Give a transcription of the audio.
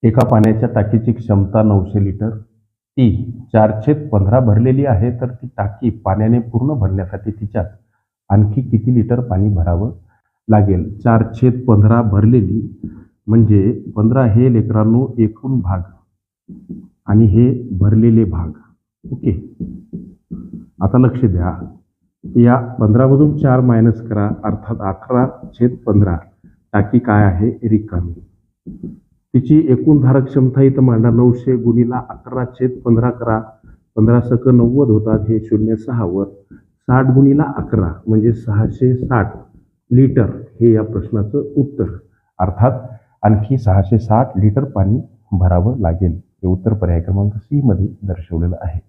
एका पाण्याच्या टाकीची क्षमता 900 लिटर, ती 4/15 भरलेली आहे, तर ती टाकी पाण्याने पूर्ण भरण्यासाठी तिच्यात आणखी किती लिटर पाणी भरावं लागेल? 4/15 भरलेली म्हणजे 15 हे लेकरांनो एकूण भाग आणि हे भरलेले भाग. ओके, आता लक्ष द्या. या 15 मधून 4 मायनस करा, अर्थात 18/15 टाकी काय आहे? रिकामी. तिची एकूण धारक क्षमता इथं मांडा. 900 गुणिला 18/15 करा. 15 सक 90 होतात, हे 0.6 वर 60 गुणिला 11 म्हणजे 660 लिटर हे या प्रश्नाचं उत्तर. अर्थात आणखी 660 लिटर पाणी भरावं लागेल. हे उत्तर पर्याय क्रमांक सी मध्ये दर्शवलेलं आहे.